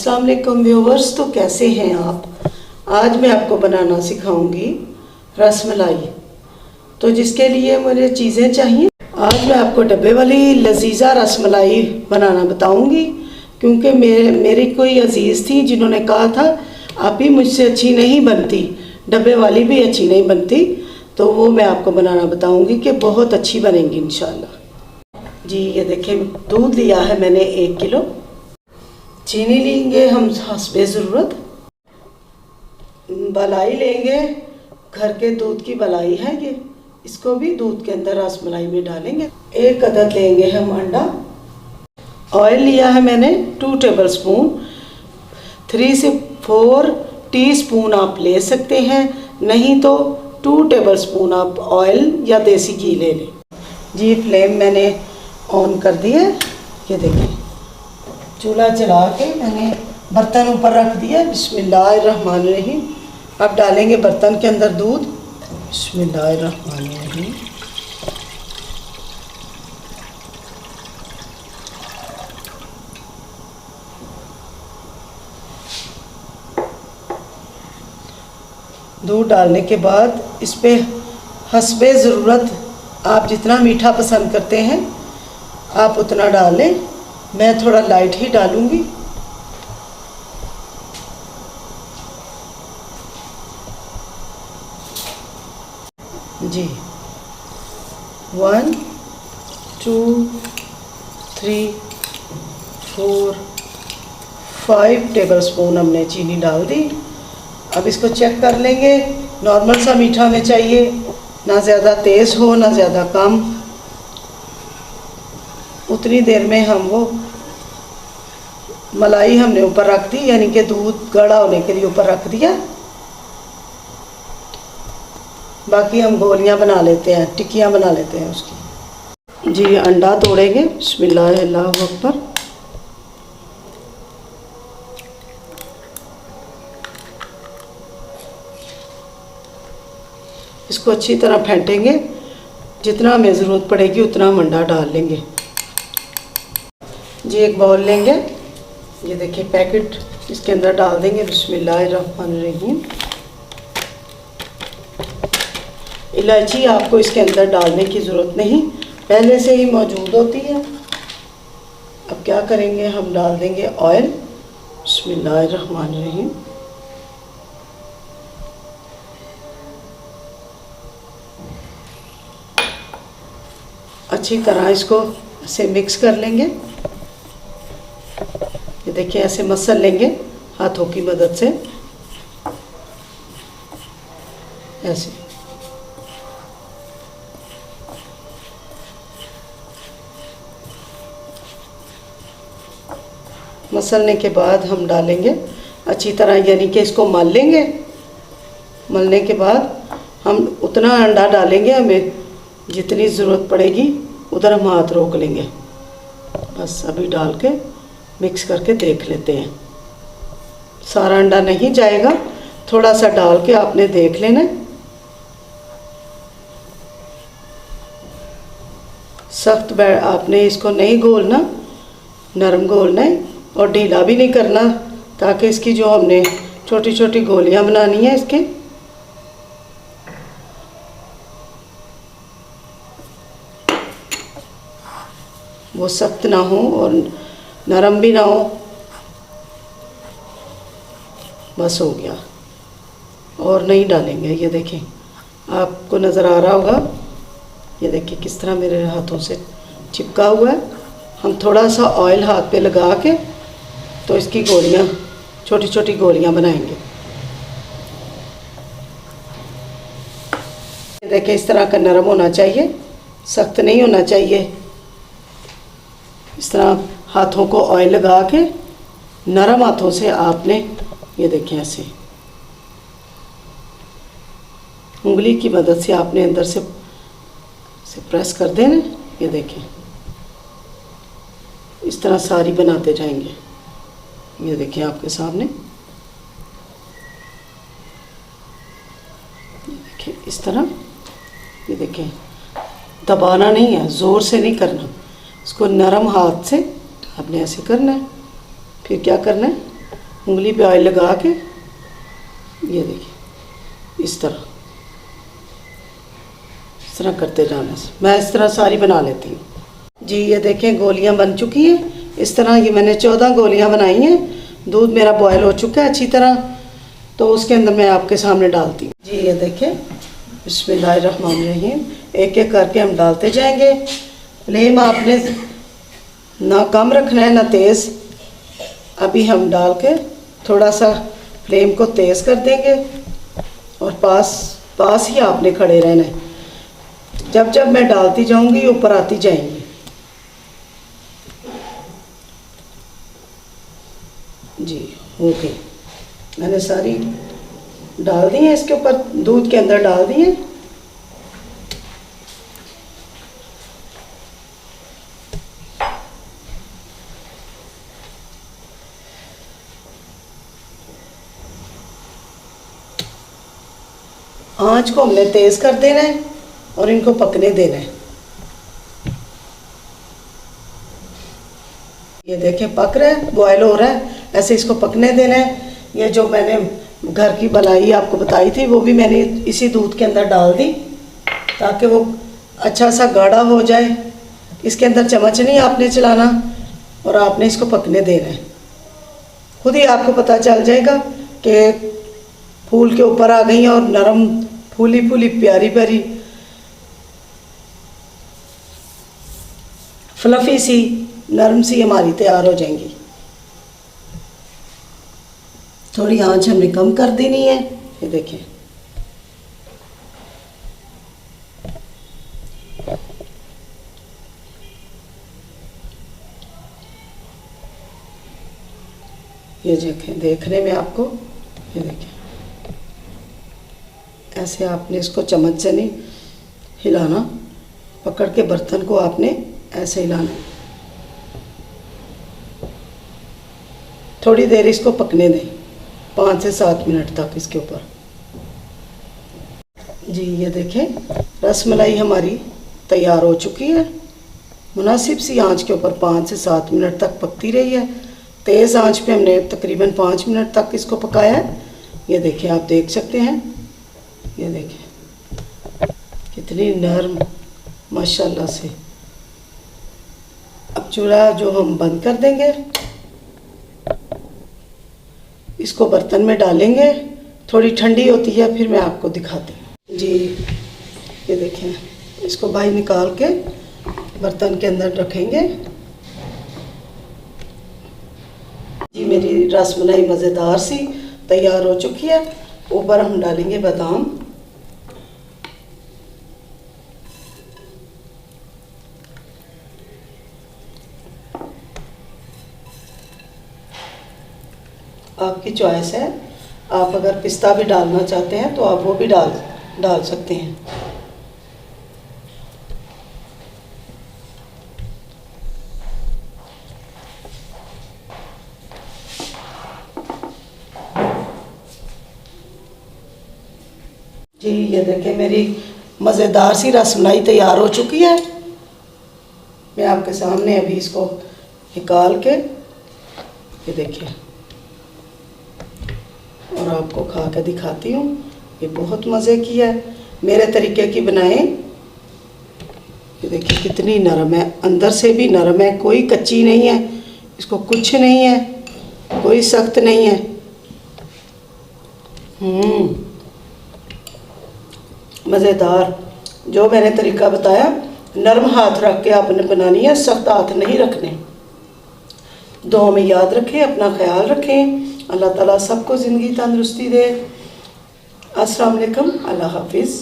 अस्सलाम वालेकुम व्यूवर्स। तो कैसे हैं आप? आज मैं आपको बनाना सिखाऊंगी रसमलाई। तो जिसके लिए मुझे चीज़ें चाहिए, आज मैं आपको डब्बे वाली लजीज़ा रसमलाई बनाना बताऊंगी। क्योंकि मेरी कोई अजीज़ थी जिन्होंने कहा था आप ही मुझसे अच्छी नहीं बनती, डब्बे वाली भी अच्छी नहीं बनती। तो वो मैं आपको बनाना बताऊंगी कि बहुत अच्छी बनेंगी इंशाल्लाह। जी ये देखें, दूध लिया है मैंने 1 किलो। चीनी लेंगे हम हस्बे ज़रूरत। मलाई लेंगे, घर के दूध की मलाई है ये, इसको भी दूध के अंदर रसमलाई में डालेंगे। 1 अदद लेंगे हम अंडा। ऑयल लिया है मैंने 2 टेबल स्पून। 3 से 4 टीस्पून आप ले सकते हैं, नहीं तो 2 टेबल स्पून आप ऑयल या देसी घी ले लें। जी फ्लेम मैंने ऑन कर दी है। ये देखिए, चूल्हा जला के मैंने बर्तन ऊपर रख दिया। बिस्मिल्लाहिर्रहमानिर्रहीम। अब डालेंगे बर्तन के अंदर दूध। बिस्मिल्लाहिर्रहमानिर्रहीम। दूध डालने के बाद इस पे हस्बे ज़रूरत, आप जितना मीठा पसंद करते हैं आप उतना डालें। मैं थोड़ा लाइट ही डालूंगी। जी 1 2 3 4 5 टेबल स्पून हमने चीनी डाल दी। अब इसको चेक कर लेंगे। नॉर्मल सा मीठा हमें चाहिए, ना ज़्यादा तेज़ हो ना ज़्यादा कम। उतनी देर में हम वो मलाई हमने ऊपर रख दी, यानी कि दूध गाढ़ा होने के लिए ऊपर रख दिया। बाकी हम गोलियां बना लेते हैं, टिक्कियां बना लेते हैं उसकी। जी अंडा तोड़ेंगे। बिस्मिल्लाह अल्लाहु अकबर। इसको अच्छी तरह फेंटेंगे। जितना हमें ज़रूरत पड़ेगी उतना हम अंडा डाल लेंगे। जी एक बाउल लेंगे। ये देखिए पैकेट इसके अंदर डाल देंगे। बिस्मिल्लाहिर्रहमानिर्रहीम। इलायची आपको इसके अंदर डालने की ज़रूरत नहीं, पहले से ही मौजूद होती है। अब क्या करेंगे, हम डाल देंगे ऑयल। बिस्मिल्लाहिर्रहमानिर्रहीम। अच्छी तरह इसको ऐसे मिक्स कर लेंगे। ये देखिए ऐसे मसल लेंगे हाथों की मदद से, ऐसे। मसलने के बाद हम डालेंगे अच्छी तरह, यानी कि इसको मल लेंगे। मलने के बाद हम उतना अंडा डालेंगे, हमें जितनी ज़रूरत पड़ेगी उधर हम हाथ रोक लेंगे। बस अभी डाल के मिक्स करके देख लेते हैं। सारा अंडा नहीं जाएगा, थोड़ा सा डाल के आपने देख लेना। सख्त आपने इसको नहीं घोलना, नरम घोलना है और ढीला भी नहीं करना, ताकि इसकी जो हमने छोटी छोटी गोलियां बनानी है इसके, वो सख्त ना हो और नरम भी ना हो। बस हो गया, और नहीं डालेंगे। ये देखें, आपको नज़र आ रहा होगा, ये देखिए किस तरह मेरे हाथों से चिपका हुआ है। हम थोड़ा सा ऑयल हाथ पे लगा के तो इसकी गोलियां, छोटी छोटी गोलियां बनाएंगे। ये देखिए इस तरह का नरम होना चाहिए, सख्त नहीं होना चाहिए। इस तरह हाथों को ऑयल लगा के नरम हाथों से आपने, ये देखें ऐसे उंगली की मदद से आपने अंदर से प्रेस कर देना। ये देखें इस तरह सारी बनाते जाएंगे। ये देखें आपके सामने, ये देखें इस तरह। ये देखें दबाना नहीं है, ज़ोर से नहीं करना, इसको नरम हाथ से आपने ऐसे करना है। फिर क्या करना है, उंगली पे ऑयल लगा के, ये देखिए इस तरह करते जाने से मैं इस तरह सारी बना लेती हूँ। जी ये देखें गोलियाँ बन चुकी हैं इस तरह। ये मैंने 14 गोलियाँ बनाई हैं। दूध मेरा बॉयल हो चुका है अच्छी तरह, तो उसके अंदर मैं आपके सामने डालती हूँ। जी ये देखें, बिस्मिल्लाहिर्रहमानिर्रहीम। एक एक करके हम डालते जाएंगे। फ्लेम आपने ना कम रखना है ना तेज़। अभी हम डाल के थोड़ा सा फ्लेम को तेज़ कर देंगे और पास ही आपने खड़े रहना है। जब जब मैं डालती जाऊंगी ऊपर आती जाएंगी। जी हो गई, मैंने सारी डाल दी है इसके ऊपर, दूध के अंदर डाल दी है। आँच को हमने तेज़ कर देना है और इनको पकने देना है। ये देखें पक रहा है, बॉयल हो रहा है, ऐसे इसको पकने देना है। ये जो मैंने घर की मलाई आपको बताई थी वो भी मैंने इसी दूध के अंदर डाल दी ताकि वो अच्छा सा गाढ़ा हो जाए। इसके अंदर चम्मच नहीं आपने चलाना और आपने इसको पकने देना है। खुद ही आपको पता चल जाएगा कि फूल के ऊपर आ गई और नरम फूली फूली प्यारी प्यारी फ्लफ़ी सी नरम सी हमारी तैयार हो जाएंगी। थोड़ी आंच हमने कम कर देनी है। ये देखें ये देखें, देखने में आपको ये देखें ऐसे आपने इसको चम्मच से नहीं हिलाना, पकड़ के बर्तन को आपने ऐसे हिलाना। थोड़ी देर इसको पकने दें, 5 से 7 मिनट तक इसके ऊपर। जी ये देखें रसमलाई हमारी तैयार हो चुकी है। मुनासिब सी आंच के ऊपर 5 से 7 मिनट तक पकती रही है। तेज़ आंच पे हमने तकरीबन 5 मिनट तक इसको पकाया है। ये देखें, आप देख सकते हैं, ये देखें कितनी नरम माशाल्लाह से। अब चूल्हा जो हम बंद कर देंगे, इसको बर्तन में डालेंगे। थोड़ी ठंडी होती है फिर मैं आपको दिखाती हूँ। जी ये देखें, इसको बाहर निकाल के बर्तन के अंदर रखेंगे। जी मेरी रसमलाई मज़ेदार सी तैयार हो चुकी है। ऊपर हम डालेंगे बादाम। आपकी चॉइस है, आप अगर पिस्ता भी डालना चाहते हैं तो आप वो भी डाल सकते हैं। जी ये देखें मेरी मज़ेदार सी रसमलाई तैयार हो चुकी है। मैं आपके सामने अभी इसको निकाल के ये देखिए और आपको खा के दिखाती हूँ। ये बहुत मज़े की है, मेरे तरीके की बनाएं। ये देखिए कितनी नरम है, अंदर से भी नरम है, कोई कच्ची नहीं है, इसको कुछ नहीं है, कोई सख्त नहीं है। मज़ेदार, जो मैंने तरीका बताया नरम हाथ रख के आपने बनानी है, सख्त हाथ नहीं रखने। दुआ में याद रखें, अपना ख्याल रखें। अल्लाह ताला सबको ज़िंदगी तंदुरुस्ती दे। अस्सलाम वालेकुम, अल्लाह हाफिज़।